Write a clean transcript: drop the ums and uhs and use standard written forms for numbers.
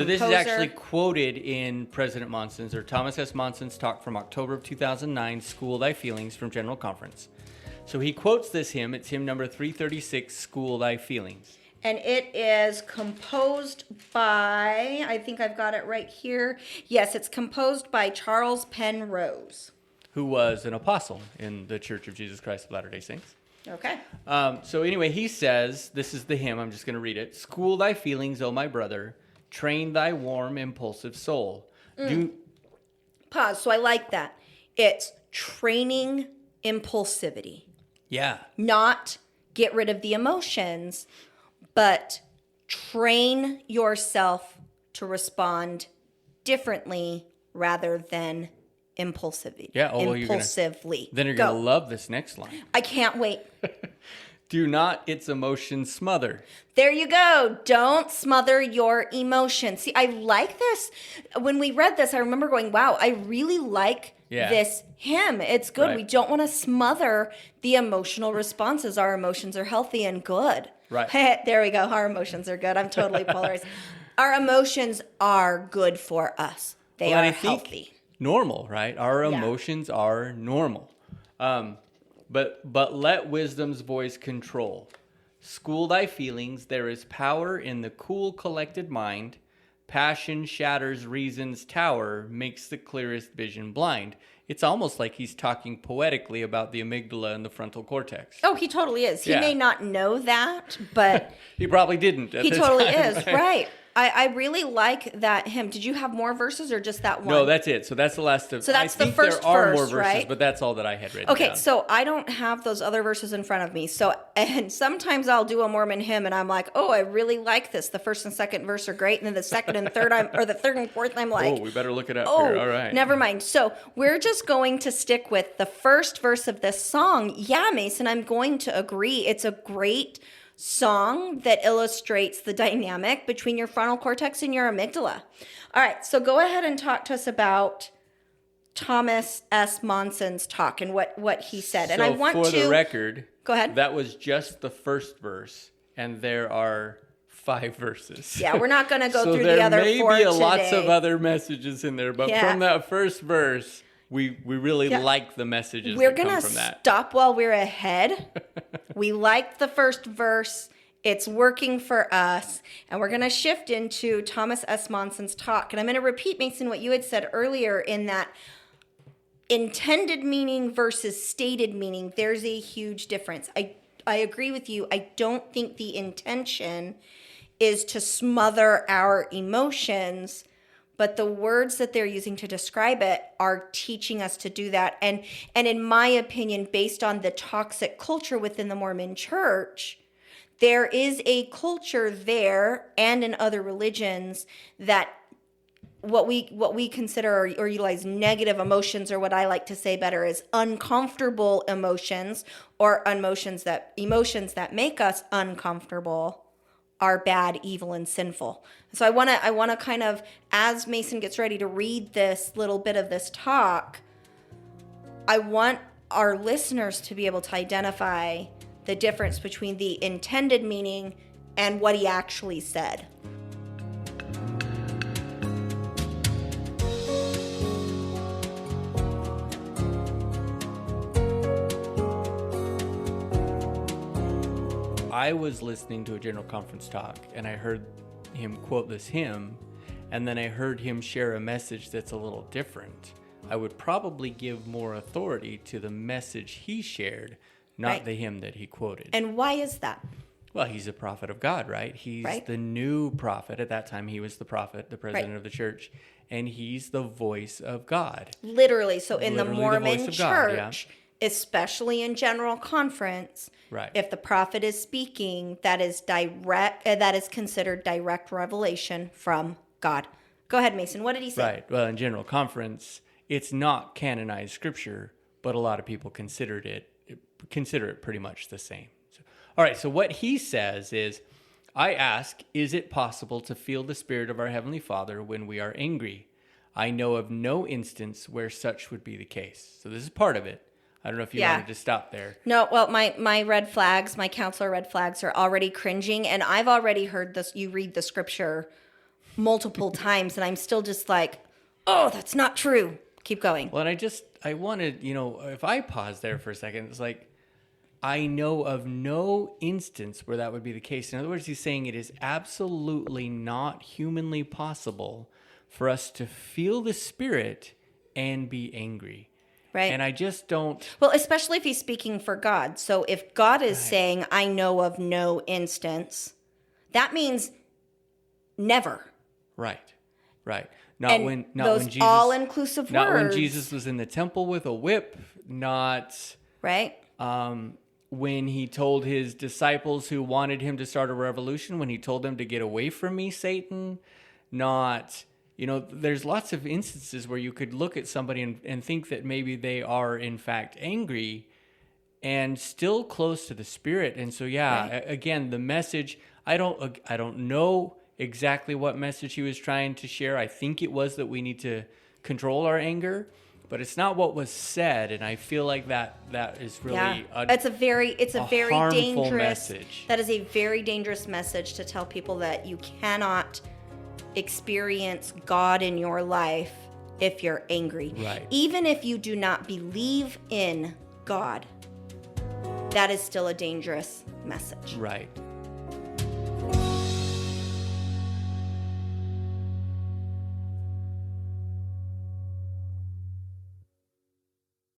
So this is actually quoted in President Monson's, or Thomas S. Monson's talk from October of 2009, School Thy Feelings, from General Conference. So he quotes this hymn. It's hymn number 336, School Thy Feelings. And it is composed by, I think I've got it right here. Yes, it's composed by Charles Penrose, who was an apostle in the Church of Jesus Christ of Latter-day Saints. Okay. So anyway, he says, this is the hymn, I'm just going to read it. School thy feelings, O my brother, train thy warm, impulsive soul. Pause. So I like that. It's training impulsivity. Yeah. Not get rid of the emotions, but train yourself to respond differently rather than impulsively. Yeah. Impulsively. Then you're going to love this next line. I can't wait. Do not its emotions smother. There you go. Don't smother your emotions. See, I like this. When we read this, I remember going, wow, I really like this hymn. It's good. Right. We don't want to smother the emotional responses. Our emotions are healthy and good. Right. There we go. Our emotions are good. I'm totally polarized. Our emotions are good for us. They are healthy. Normal, right? Our emotions are normal. But let wisdom's voice control. School thy feelings. There is power in the cool, collected mind. Passion shatters reason's tower, makes the clearest vision blind. It's almost like he's talking poetically about the amygdala and the frontal cortex. Oh, he totally is. He may not know that, but... he probably didn't at He the totally time, is, right. I really like that hymn. Did you have more verses or just that one? No, that's it. So that's the last of... So that's the first verse, there are more verses, right? But that's all that I had written down. So I don't have those other verses in front of me. So, and sometimes I'll do a Mormon hymn and I'm like, oh, I really like this. The first and second verse are great. And then the second and third, or the third and fourth, I'm like... Oh, we better look it up here. All right. Never mind. So we're just going to stick with the first verse of this song. Yeah, Mason, I'm going to agree. It's a great song that illustrates the dynamic between your frontal cortex and your amygdala. All right, so go ahead and talk to us about Thomas S. Monson's talk and what he said. So and I want for the record, go ahead. That was just the first verse, and there are 5 verses. Yeah, we're not going to go so through the other 4 today. So there may be lots of other messages in there, but from that first verse, we really like the messages that come from that. We're going to stop while we're ahead. We liked the first verse. It's working for us. And we're going to shift into Thomas S. Monson's talk. And I'm going to repeat, Mason, what you had said earlier in that intended meaning versus stated meaning. There's a huge difference. I agree with you. I don't think the intention is to smother our emotions, but the words that they're using to describe it are teaching us to do that. And in my opinion, based on the toxic culture within the Mormon church, there is a culture there and in other religions that what we consider or utilize negative emotions, or what I like to say better is uncomfortable emotions, or emotions that make us uncomfortable, are bad, evil, and sinful. So I want to kind of, as Mason gets ready to read this little bit of this talk, I want our listeners to be able to identify the difference between the intended meaning and what he actually said. I was listening to a General Conference talk, and I heard him quote this hymn, and then I heard him share a message that's a little different. I would probably give more authority to the message he shared, not the hymn that he quoted. And why is that? Well, he's a prophet of God, right? He's the new prophet. At that time, he was the prophet, the president of the church, and he's the voice of God. Literally. So in the Mormon church, God, especially in General Conference, if the prophet is speaking, that is considered direct revelation from God. Go ahead, Mason. What did he say? Right. Well, in General Conference, it's not canonized scripture, but a lot of people consider it pretty much the same. So, all right. So what he says is, I ask, is it possible to feel the Spirit of our Heavenly Father when we are angry? I know of no instance where such would be the case. So this is part of it. I don't know if you wanted to stop there. No, well, my red flags, my counselor red flags are already cringing, and I've already heard this. You read the scripture multiple times, and I'm still just like, oh, that's not true. Keep going. Well, and I wanted, if I pause there for a second, it's like, I know of no instance where that would be the case. In other words, he's saying it is absolutely not humanly possible for us to feel the Spirit and be angry. Right. And I just don't. Well, especially if he's speaking for God. So if God is saying, I know of no instance, that means never. Right. Not when Jesus, all-inclusive words. Not when Jesus was in the temple with a whip. Not. Right. When he told his disciples who wanted him to start a revolution, when he told them to get away from me, Satan. Not. There's lots of instances where you could look at somebody and think that maybe they are in fact angry and still close to the Spirit. And so, again, the message, I don't know exactly what message he was trying to share. I think it was that we need to control our anger, but it's not what was said. And I feel like that is really it's a very dangerous message. That is a very dangerous message to tell people that you cannot experience God in your life if you're angry. Right. Even if you do not believe in God, that is still a dangerous message. Right.